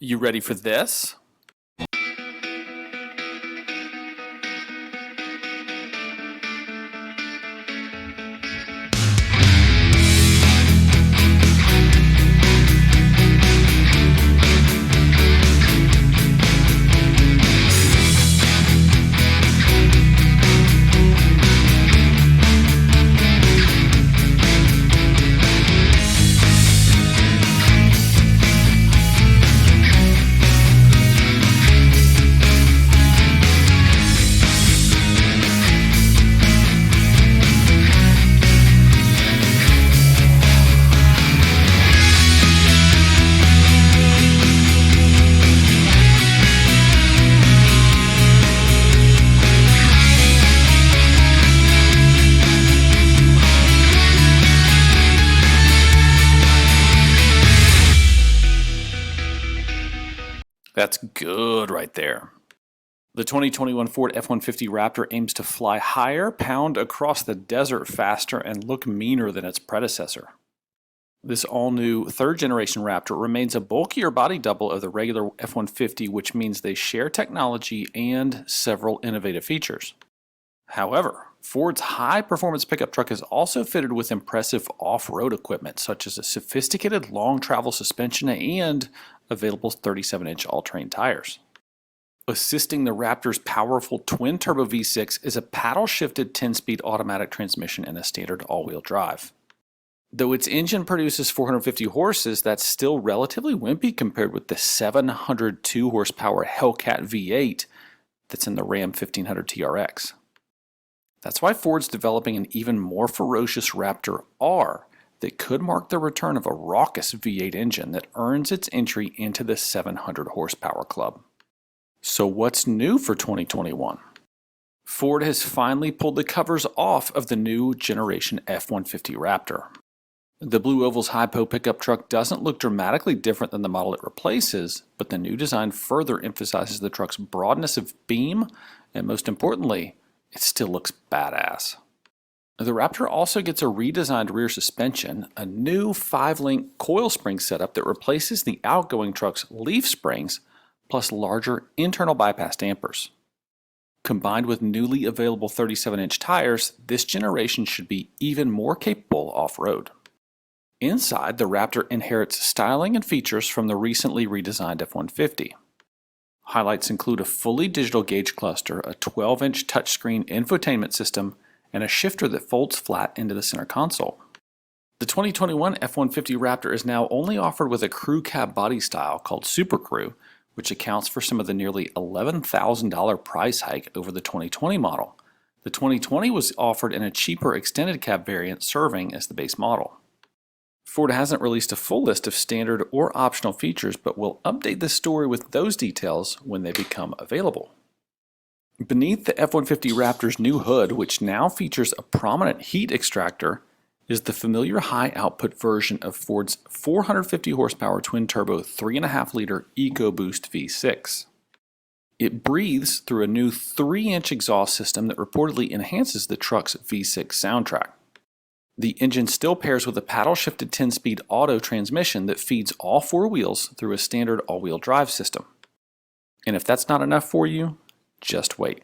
You ready for this? That's good right there. The 2021 Ford F-150 Raptor aims to fly higher, pound across the desert faster, and look meaner than its predecessor. This all-new third-generation Raptor remains a bulkier body double of the regular F-150, which means they share technology and several innovative features. However, Ford's high-performance pickup truck is also fitted with impressive off-road equipment, such as a sophisticated long-travel suspension and available 37-inch all-terrain tires. Assisting the Raptor's powerful twin-turbo V6 is a paddle-shifted 10-speed automatic transmission and a standard all-wheel drive. Though its engine produces 450 horses, that's still relatively wimpy compared with the 702 horsepower Hellcat V8 that's in the Ram 1500 TRX. That's why Ford's developing an even more ferocious Raptor R that could mark the return of a raucous V8 engine that earns its entry into the 700 horsepower club. So what's new for 2021? Ford has finally pulled the covers off of the new generation F-150 Raptor. The Blue Oval's high-po pickup truck doesn't look dramatically different than the model it replaces, but the new design further emphasizes the truck's broadness of beam, and most importantly, it still looks badass. The Raptor also gets a redesigned rear suspension, a new 5-link coil-spring setup that replaces the outgoing truck's leaf springs, plus larger internal bypass dampers. Combined with newly available 37-inch tires, this generation should be even more capable off-road. Inside, the Raptor inherits styling and features from the recently redesigned F-150. Highlights include a fully digital gauge cluster, a 12-inch touchscreen infotainment system, and a shifter that folds flat into the center console. The 2021 F-150 Raptor is now only offered with a crew cab body style called Super Crew, which accounts for some of the nearly $11,000 price hike over the 2020 model. The 2020 was offered in a cheaper extended cab variant serving as the base model. Ford hasn't released a full list of standard or optional features, but will update this story with those details when they become available. Beneath the F-150 Raptor's new hood, which now features a prominent heat extractor, is the familiar high-output version of Ford's 450 horsepower twin-turbo 3.5-liter EcoBoost V6. It breathes through a new 3-inch exhaust system that reportedly enhances the truck's V6 soundtrack. The engine still pairs with a paddle-shifted 10-speed auto transmission that feeds all 4 wheels through a standard all-wheel drive system. And if that's not enough for you, just wait.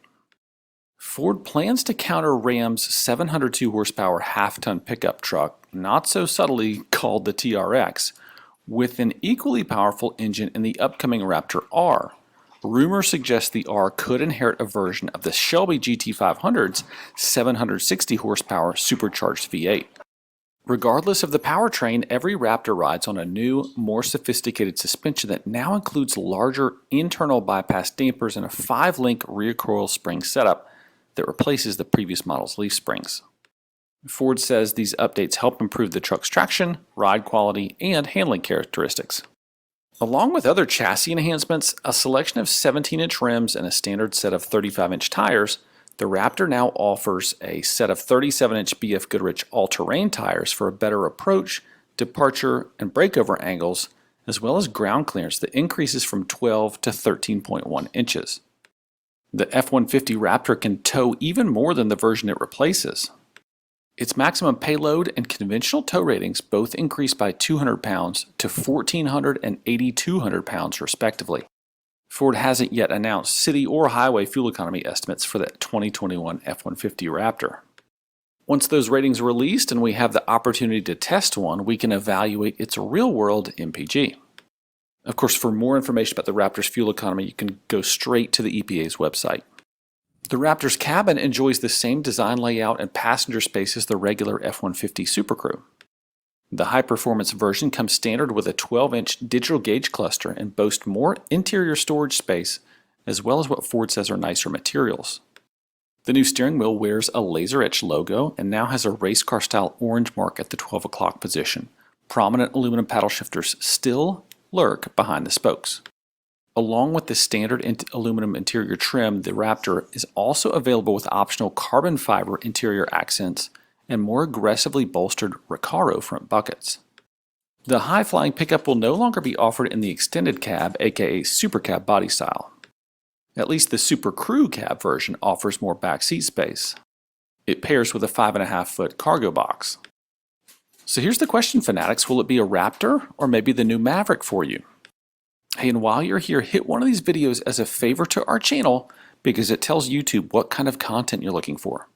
Ford plans to counter Ram's 702 horsepower half-ton pickup truck, not so subtly called the TRX, with an equally powerful engine in the upcoming Raptor R. Rumors suggest the R could inherit a version of the Shelby GT500's 760 horsepower supercharged V8. Regardless of the powertrain, every Raptor rides on a new, more sophisticated suspension that now includes larger internal bypass dampers and a 5-link rear coil spring setup that replaces the previous model's leaf springs. Ford says these updates help improve the truck's traction, ride quality, and handling characteristics. Along with other chassis enhancements, a selection of 17-inch rims and a standard set of 35-inch tires, the Raptor now offers a set of 37-inch BF Goodrich all-terrain tires for a better approach, departure, and breakover angles, as well as ground clearance that increases from 12 to 13.1 inches. The F-150 Raptor can tow even more than the version it replaces. Its maximum payload and conventional tow ratings both increased by 200 pounds to 1,400 and 8,200 pounds respectively. Ford hasn't yet announced city or highway fuel economy estimates for the 2021 F-150 Raptor. Once those ratings are released and we have the opportunity to test one, we can evaluate its real-world MPG. Of course, for more information about the Raptor's fuel economy, you can go straight to the EPA's website. The Raptor's cabin enjoys the same design layout and passenger space as the regular F-150 Super Crew. The high-performance version comes standard with a 12-inch digital gauge cluster and boasts more interior storage space, as well as what Ford says are nicer materials. The new steering wheel wears a laser-etched logo and now has a race car-style orange mark at the 12 o'clock position. Prominent aluminum paddle shifters still lurk behind the spokes. Along with the standard aluminum interior trim, the Raptor is also available with optional carbon fiber interior accents and more aggressively bolstered Recaro front buckets. The high-flying pickup will no longer be offered in the extended cab, aka Super Cab body style. At least the Super Crew cab version offers more backseat space. It pairs with a 5.5-foot cargo box. So here's the question, fanatics. Will it be a Raptor or maybe the new Maverick for you? Hey, and while you're here, hit one of these videos as a favor to our channel because it tells YouTube what kind of content you're looking for.